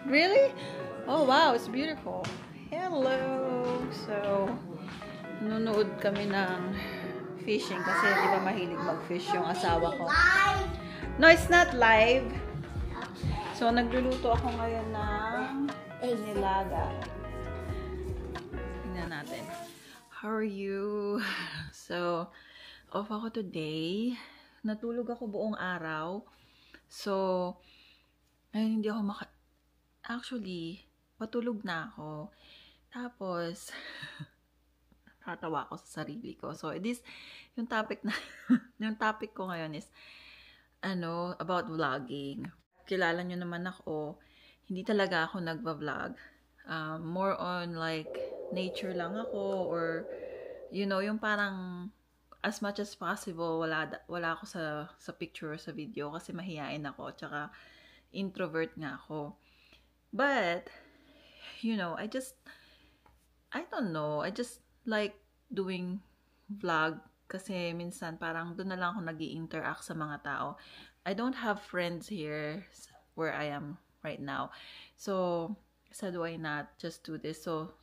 Really? Oh wow, it's beautiful. Hello! So, nanonood kami ng fishing kasi di ba mahilig mag-fish yung asawa ko. No, it's not live. So, nagluluto ako ngayon ng nilaga. Tingnan natin. How are you? So, off ako today. Natulog ako buong araw. So, ayun, hindi ako Actually, patulog na ako. Tapos, nakatawa ako sa sarili ko. So, yung topic na, yung topic ko ngayon is, about vlogging. Kilala nyo naman ako, hindi talaga ako nagva-vlog. More on like, nature lang ako, or, yung parang, as much as possible, wala ako sa picture or sa video, kasi mahihain ako, tsaka, introvert nga ako. But, I don't know, I just like doing vlog kasi minsan parang doon na lang ako nag-i-interact sa mga tao. I don't have friends here where I am right now. So, why not just do this? So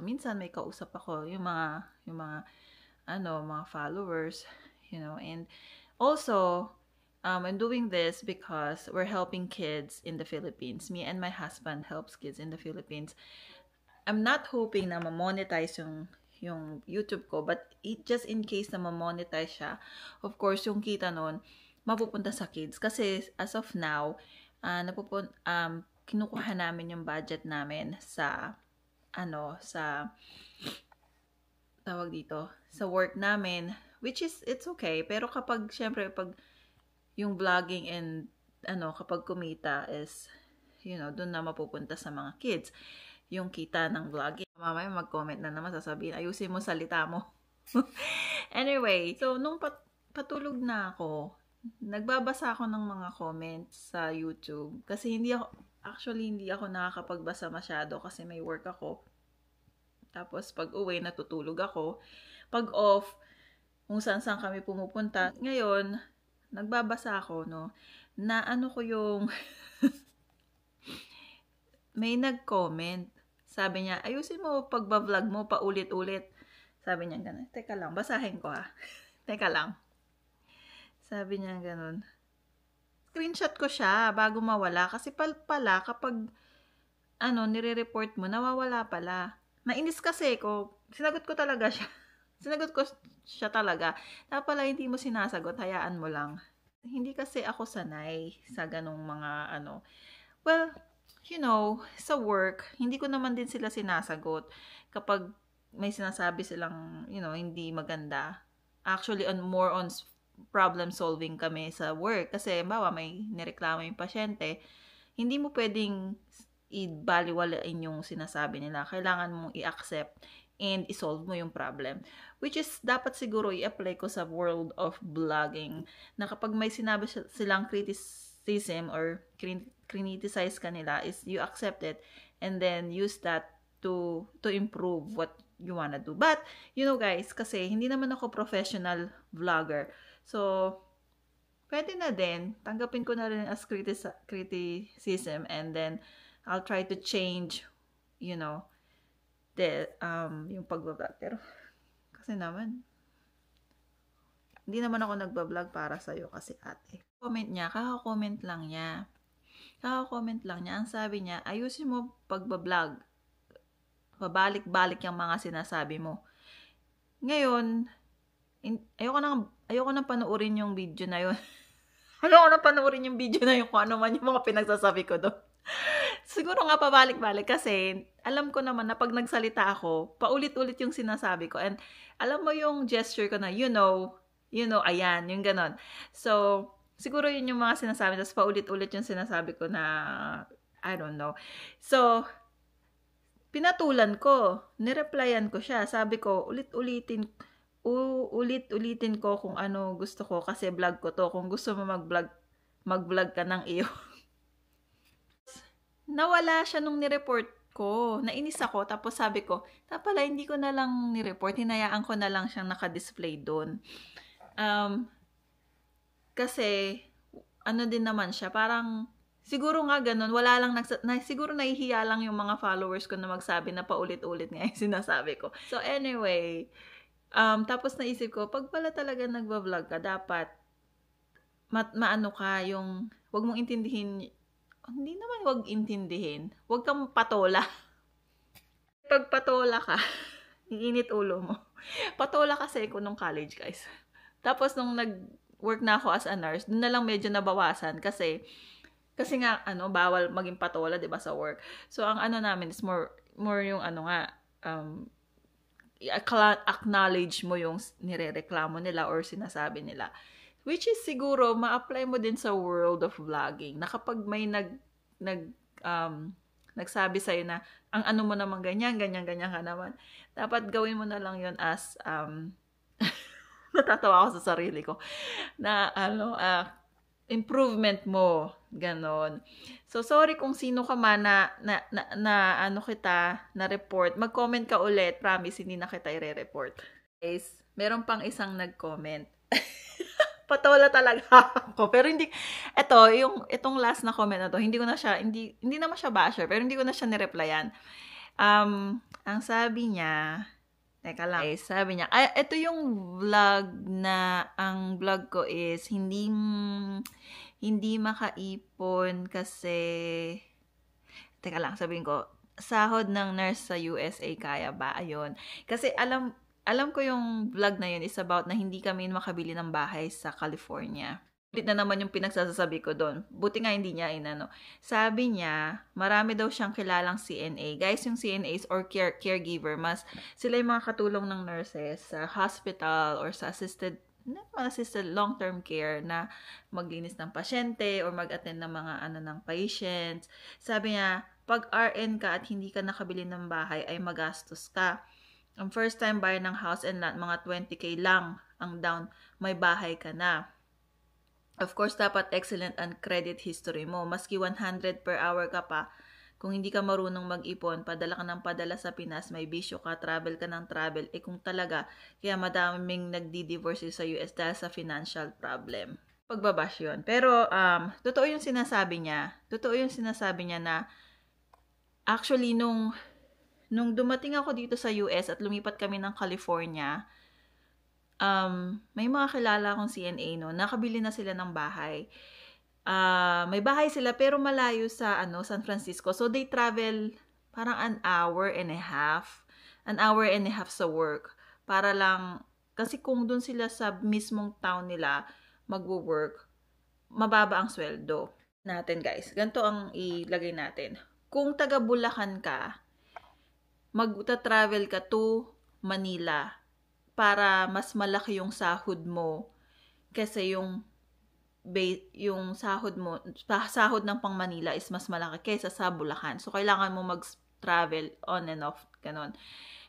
minsan may kausap ako yung mga followers, and also I'm doing this because we're helping kids in the Philippines. Me and my husband helps kids in the Philippines. I'm not hoping na ma-monetize yung YouTube ko, but just in case na ma-monetize siya, of course, yung kita nun, mapupunta sa kids. Kasi as of now, kinukuha namin yung budget namin sa tawag dito, sa work namin, which is, it's okay. Pero syempre, pag yung vlogging and kapag kumita is, dun na mapupunta sa mga kids yung kita ng vlogging. Mamaya mag-comment na naman, sasabihin, ayusin mo salita mo. Anyway, so nung patulog na ako, nagbabasa ako ng mga comments sa YouTube kasi hindi ako nakakapagbasa masyado kasi may work ako. Tapos pag uwi, natutulog ako. Pag off, kung saan kami pumupunta. Ngayon, nagbabasa ako, na ko yung may nag-comment. Sabi niya, ayusin mo pagba-vlog mo paulit-ulit. Sabi niya gano'n. Teka lang, basahin ko ha. Teka lang. Sabi niya gano'n. Screenshot ko siya bago mawala. Kasi pala, kapag nire-report mo, nawawala pala. Nainis kasi ko. Sinagot ko talaga siya. Sinagot ko siya talaga. Tapos pala hindi mo sinasagot, hayaan mo lang. Hindi kasi ako sanay sa ganong mga Well, sa work, hindi ko naman din sila sinasagot. Kapag may sinasabi silang, hindi maganda. Actually, more on problem solving kami sa work. Kasi, bawa may nireklamo yung pasyente, hindi mo pwedeng ibaliwalain yung sinasabi nila. Kailangan mong i-accept and isolve mo yung problem. Which is, dapat siguro i-apply ko sa world of vlogging. Na kapag may sinabi silang criticism or criticize kanila, is you accept it and then use that to improve what you wanna do. But, guys, kasi hindi naman ako professional vlogger. So, pwede na din. Tanggapin ko na rin as criticism and then I'll try to change, yung pag-vlog. Pero, kasi naman, hindi naman ako nagba-vlog para sa'yo kasi ate. Kaka-comment lang niya. Ang sabi niya, ayusin mo pagba-vlog. Pabalik-balik yung mga sinasabi mo. Ngayon, ayoko nang panoorin yung video na yun. Ayoko nang panoorin yung video na yun kung ano man yung mga pinagsasabi ko doon. Siguro nga pabalik-balik kasi alam ko naman na pag nagsalita ako, paulit-ulit yung sinasabi ko. And alam mo yung gesture ko na, ayan, yung ganon. So, siguro yun yung mga sinasabi. Tapos paulit-ulit yung sinasabi ko na, I don't know. So, pinatulan ko. Nireplyan ko siya. Sabi ko, ulit-ulitin ko kung ano gusto ko kasi vlog ko to. Kung gusto mo mag-vlog ka ng iyo. Nawala siya nung nireport ko. Nainis ako. Tapos sabi ko, pala hindi ko na lang nireport. Hinayaan ko na lang siyang naka-display doon. Kasi, din naman siya, parang Siguro nga ganun, wala lang, siguro nahihiya lang yung mga followers ko na magsabi na paulit-ulit nga yung sinasabi ko. So anyway, tapos naisip ko, pag pala talaga nagba-vlog ka, dapat maano ka, yung, wag mong intindihin, hindi naman wag intindihin, wag kang patola. Pag patola ka, iinit ulo mo. Patola kasi ako nung college, guys. Tapos nung nag-work na ako as a nurse, dun na lang medyo nabawasan kasi nga bawal maging patola 'di ba sa work. So ang namin is more yung acknowledge mo yung nirereklamo nila or sinasabi nila. Which is siguro ma-apply mo din sa world of vlogging. Na kapag may nagsabi sa'yo na ang mo naman ganyan ka naman. Dapat gawin mo na lang yon as natatawa ako sa sarili ko na improvement mo, ganon. So sorry kung sino ka man na kita na report, mag-comment ka ulit, promise hindi na kita i-report. Guys, meron pang isang nag-comment. Patola talaga ako. Pero hindi, itong last na comment na to, hindi naman siya basher, pero hindi ko na siya nireplyan. Ang sabi niya, teka lang, sabi niya, ito yung vlog na, ang vlog ko is, hindi makaipon kasi, teka lang, sabihin ko, sahod ng nurse sa USA, kaya ba? Ayun. Kasi alam ko yung vlog na yun is about na hindi kami makabili ng bahay sa California. Ulit na naman yung pinagsasabi ko doon. Buti nga hindi niya inano. Sabi niya, marami daw siyang kilalang CNA. Guys, yung CNAs or caregiver, sila yung mga katulong ng nurses sa hospital or sa assisted long-term care na maglinis ng pasyente or mag-attend ng mga ng patients. Sabi niya, pag RN ka at hindi ka nakabili ng bahay ay magastos ka. Ang first time buyer ng house and lot, mga 20K lang ang down, may bahay ka na. Of course, dapat excellent ang credit history mo. Maski 100 per hour ka pa, kung hindi ka marunong mag-ipon, padala ka ng padala sa Pinas, may bisyo ka, travel ka ng travel, kung talaga, kaya madaming nagdi-divorce sa US dahil sa financial problem. Pagbabash yun. Pero, totoo yung sinasabi niya. Totoo yung sinasabi niya na, actually, nung dumating ako dito sa US at lumipat kami ng California, may mga kilala akong CNA, no, nakabili na sila ng bahay. May bahay sila pero malayo sa San Francisco. So they travel parang an hour and a half sa work para lang, kasi kung dun sila sa mismong town nila magwo-work, mababa ang sweldo natin, guys. Ganito ang ilagay natin. Kung taga Bulacan ka, magta-travel ka to Manila para mas malaki yung sahod mo kasi yung sahod ng pang Manila is mas malaki kaysa sa Bulacan. So, kailangan mo mag-travel on and off, ganun.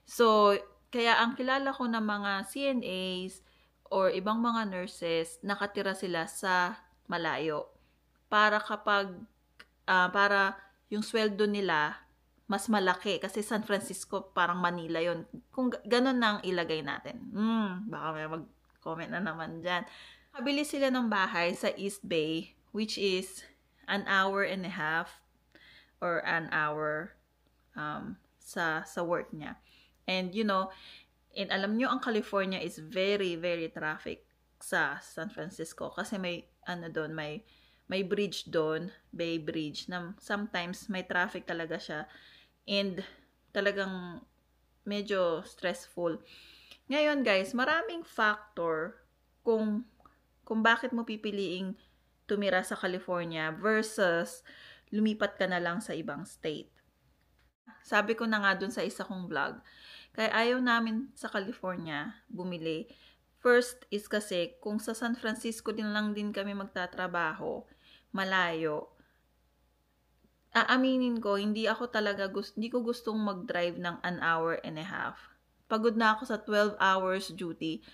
So, kaya ang kilala ko ng mga CNAs or ibang mga nurses, nakatira sila sa malayo. Para para yung sweldo nila mas malaki kasi San Francisco parang Manila yon. Kung ganun nang ilagay natin. Baka may mag-comment na naman dyan. Kabili sila ng bahay sa East Bay, which is an hour and a half or an hour sa work niya. And alam nyo, ang California is very, very traffic sa San Francisco kasi may may bridge doon, Bay Bridge, na sometimes may traffic talaga siya. And talagang medyo stressful. Ngayon, guys, maraming factor kung bakit mo pipiliing tumira sa California versus lumipat ka na lang sa ibang state. Sabi ko na nga dun sa isa kong vlog, kaya ayaw namin sa California bumili. First is kasi kung sa San Francisco din lang din kami magtatrabaho, malayo. Aaminin ko, hindi ko gustong mag-drive ng an hour and a half. Pagod na ako sa 12 hours duty,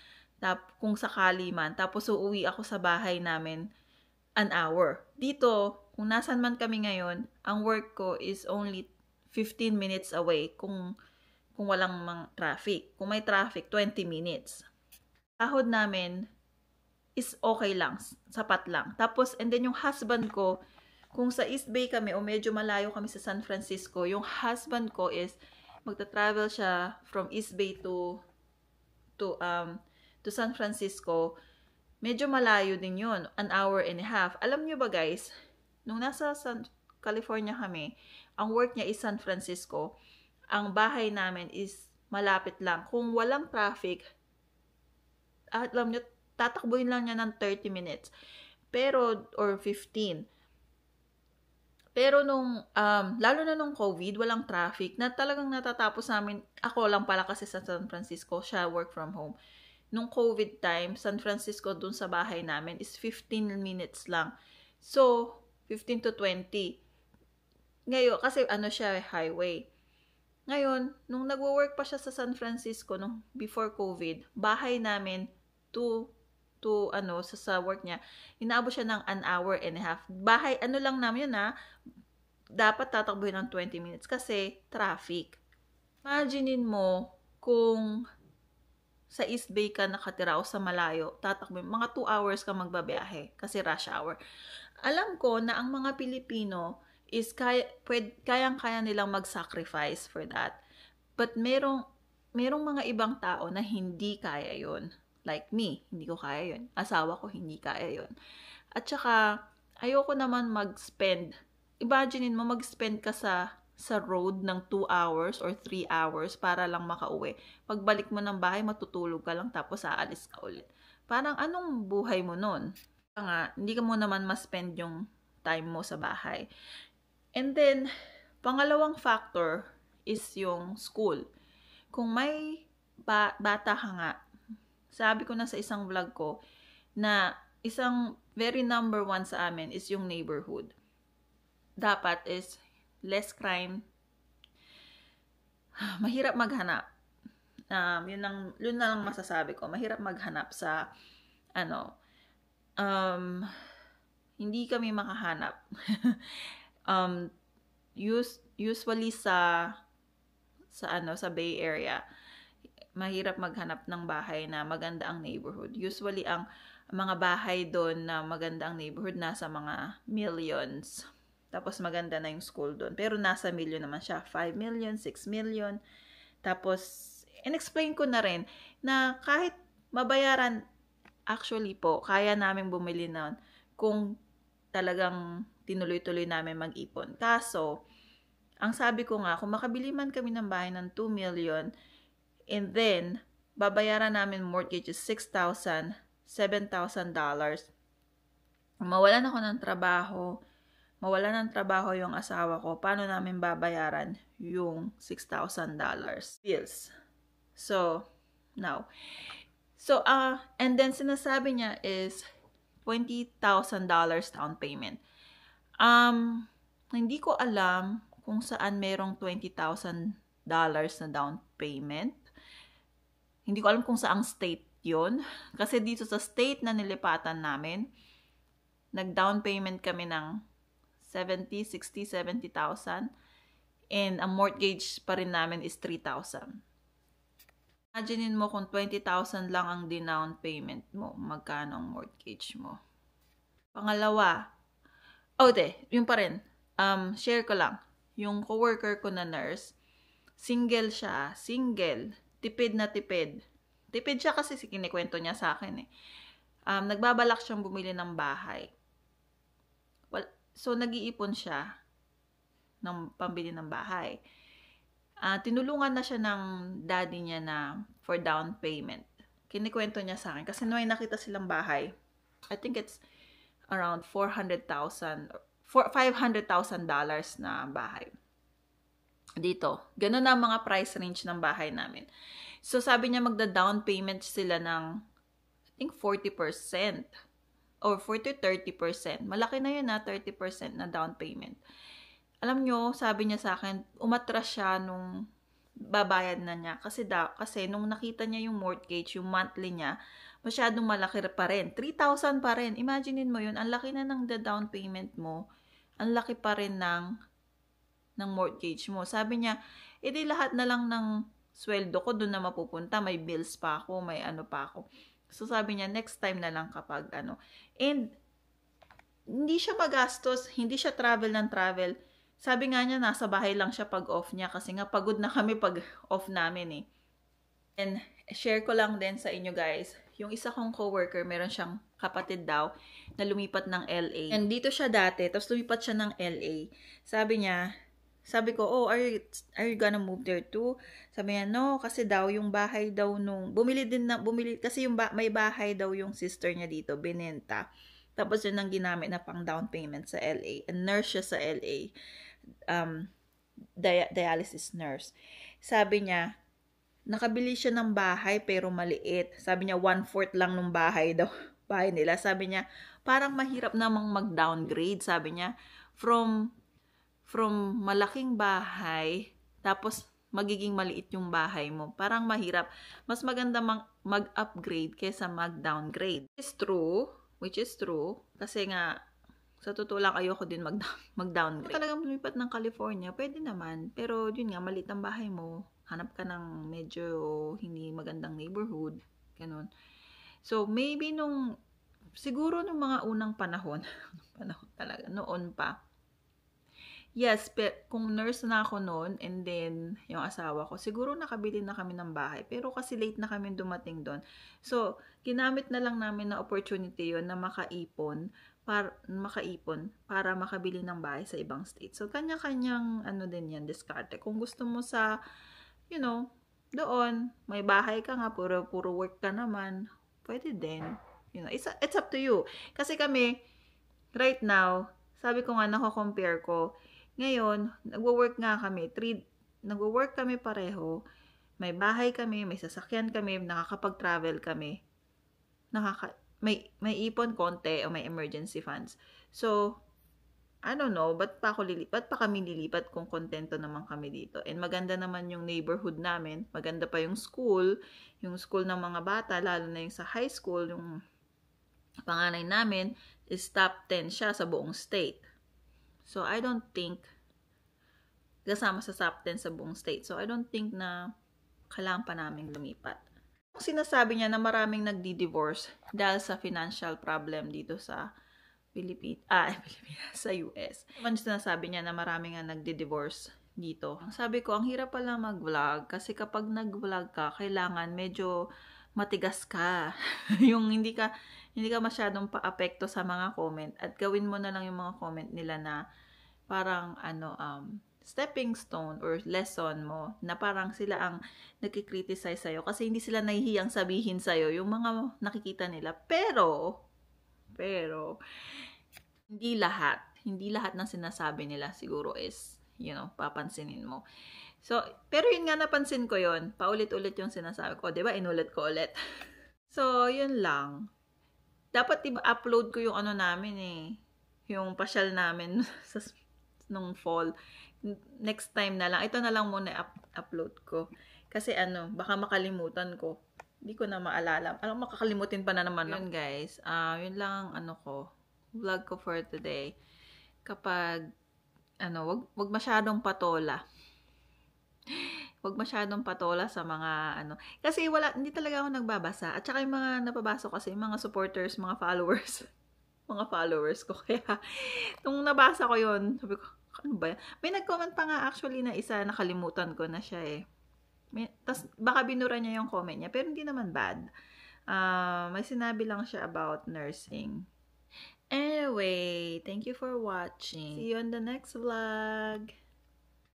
kung sakali man, tapos uuwi ako sa bahay namin an hour. Dito, kung nasan man kami ngayon, ang work ko is only 15 minutes away kung walang traffic. Kung may traffic, 20 minutes. Sahod namin is okay lang, sapat lang. Tapos, and then yung husband ko, kung sa East Bay kami o medyo malayo kami sa San Francisco, yung husband ko is magta-travel siya from East Bay to San Francisco. Medyo malayo din yun, 1.5 hours. Alam nyo ba guys, nung nasa California kami, ang work niya is San Francisco, ang bahay namin is malapit lang. Kung walang traffic, alam nyo, tatakbuhin lang niya ng 30 minutes. Pero, or 15. Pero nung, lalo na nung COVID, walang traffic, na talagang natatapos namin, ako lang pala kasi sa San Francisco, siya work from home. Nung COVID time, San Francisco dun sa bahay namin is 15 minutes lang. So, 15 to 20. Ngayon, kasi ano siya, highway. Ngayon, nung nagwo-work pa siya sa San Francisco, nung before COVID, bahay namin sa work niya, inaabot siya ng 1.5 hours. Bahay, ano lang namin yun dapat tatakbuhin ng 20 minutes kasi traffic. Imaginein mo kung sa East Bay ka nakatira o sa malayo, tatakbuhin, mga 2 hours ka magbabiyahe kasi rush hour. Alam ko na ang mga Pilipino is kayang-kaya nilang mag-sacrifice for that. But merong mga ibang tao na hindi kaya yun. Like me, hindi ko kaya yun. Asawa ko, hindi kaya yun. At saka, ayoko naman mag-spend. Imaginein mo, mag-spend ka sa road ng 2 hours or 3 hours para lang makauwi. Pagbalik mo ng bahay, matutulog ka lang tapos aalis ka ulit. Parang anong buhay mo nun? Hindi ka mo naman ma-spend yung time mo sa bahay. And then, pangalawang factor is yung school. Kung may bata ka nga, sabi ko na sa isang vlog ko, na isang very number one sa amin is yung neighborhood. Dapat is less crime. Mahirap maghanap. Yun na lang masasabi ko. Mahirap maghanap sa, hindi kami makahanap. Usually sa Bay Area, mahirap maghanap ng bahay na maganda ang neighborhood. Usually, ang mga bahay doon na maganda ang neighborhood, nasa mga millions. Tapos, maganda na yung school doon. Pero, nasa million naman siya. 5 million, 6 million. Tapos, in-explain ko na rin na kahit mabayaran, actually po, kaya namin bumili noon kung talagang tinuloy-tuloy namin mag-ipon. Kaso, ang sabi ko nga, kung makabili man kami ng bahay ng 2 million, and then, babayaran namin mortgage is $6,000, $7,000. Mawalan ako ng trabaho yung asawa ko, paano namin babayaran yung $6,000 bills? So, now. So, and then sinasabi niya is $20,000 down payment. Hindi ko alam kung saan merong $20,000 na down payment. Hindi ko alam kung saang state yun. Kasi dito sa state na nilipatan namin, nag-down payment kami ng 70,000. And ang mortgage pa rin namin is 3,000. Imaginein mo kung 20,000 lang ang down payment mo, magkano ang mortgage mo. Pangalawa, yun pa rin. Share ko lang. Yung coworker ko na nurse, single siya. Tipid na tipid. Tipid siya kasi kinikwento niya sa akin eh. Nagbabalak siyang bumili ng bahay. So, nag-iipon siya ng pambili ng bahay. Tinulungan na siya ng daddy niya na for down payment. Kinikwento niya sa akin. Kasi nung may nakita silang bahay, I think it's around $500,000 na bahay. Dito. Ganun na ang mga price range ng bahay namin. So, sabi niya magda-down payment sila ng, I think, 40% or 40-30%. Malaki na yun 30% na down payment. Alam nyo, sabi niya sa akin, umatras siya nung babayad na niya. Kasi nung nakita niya yung mortgage, yung monthly niya, masyadong malaki pa rin. 3,000 pa rin. Imaginein mo yun, ang laki na ng down payment mo, ang laki pa rin ng mortgage mo. Sabi niya, edi lahat na lang ng sweldo ko doon na mapupunta. May bills pa ako, may ano pa ako. So sabi niya, next time na lang kapag ano. And hindi siya magastos, hindi siya travel ng travel. Sabi nga niya, nasa bahay lang siya pag off niya kasi nga pagod na kami pag off namin eh. And share ko lang din sa inyo guys, yung isa kong coworker, meron siyang kapatid daw na lumipat ng LA. And dito siya dati, tapos lumipat siya ng LA. Sabi ko, oh, are you gonna move there too? Sabi niya, no, kasi daw yung bahay daw bumili kasi may bahay daw yung sister niya dito, binenta. Tapos yun ang ginamit na pang down payment sa LA. And nurse siya sa LA. Dialysis nurse. Sabi niya, nakabili siya ng bahay pero maliit. Sabi niya, 1/4 lang ng bahay daw. Bahay nila. Sabi niya, parang mahirap namang mag-downgrade. Sabi niya, from malaking bahay, tapos magiging maliit yung bahay mo. Parang mahirap. Mas maganda mag-upgrade kaysa mag-downgrade. Which is true. Kasi nga, sa totoo lang, ayoko din mag-downgrade. Kung talagang lumipat ng California, pwede naman. Pero yun nga, maliit ang bahay mo. Hanap ka ng medyo hindi magandang neighborhood. Ganun. So, maybe siguro nung mga unang panahon talaga, noon pa. Yes, kung nurse na ako noon, and then yung asawa ko, siguro nakabili na kami ng bahay. Pero kasi late na kami dumating doon. So, ginamit na lang namin na opportunity yon na makaipon para makabili ng bahay sa ibang state. So, kanya-kanyang din yan, diskarte. Kung gusto mo sa, doon, may bahay ka nga, puro work ka naman, pwede din. It's up to you. Kasi kami, right now, sabi ko nga, nako-compare ko. Ngayon, nagwo-work kami pareho. May bahay kami, may sasakyan kami, nakakapag-travel kami. May ipon konti o may emergency funds. So, I don't know, ba't pa kami lilipat kung kontento naman kami dito? And maganda naman yung neighborhood namin. Maganda pa yung school ng mga bata, lalo na yung sa high school, yung panganay namin is top 10 siya sa buong state. So, I don't think kasama sa top 10 sa buong state. So, I don't think na kailangan pa namin lumipat. Sinasabi niya na maraming nagdi-divorce dahil sa financial problem dito sa sa US. Sinasabi niya na maraming nga nagdi-divorce dito. Sabi ko, ang hirap pala mag-vlog kasi kapag nag-vlog ka, kailangan medyo matigas ka. Yung hindi ka masyadong pa-apekto sa mga comment at gawin mo na lang yung mga comment nila na parang stepping stone or lesson mo na parang sila ang nagki-criticize sa'yo kasi hindi sila nahihiyang sabihin sa'yo yung mga nakikita nila. Pero hindi lahat ng sinasabi nila siguro is, papansinin mo. So, pero yun nga, napansin ko yun. Paulit-ulit yung sinasabi ko. Diba? Inulit ko ulit. So, yun lang. Dapat upload ko yung namin yung pasyal namin nung fall. Next time na lang. Ito na lang muna upload ko. Kasi baka makalimutan ko. Hindi ko na maalala. Makakalimutin pa na naman. Yun guys. Yun lang vlog ko for today. Kapag wag masyadong patola. Wag masyadong patola sa mga kasi hindi talaga ako nagbabasa. At saka yung mga napabasa kasi, yung mga supporters, mga followers ko. Kaya, nung nabasa ko yun, sabi ko, ano ba yan? May nag-comment pa nga actually na isa, nakalimutan ko na siya tas baka binura niya yung comment niya, pero hindi naman bad. May sinabi lang siya about nursing. Anyway, thank you for watching. See you on the next vlog.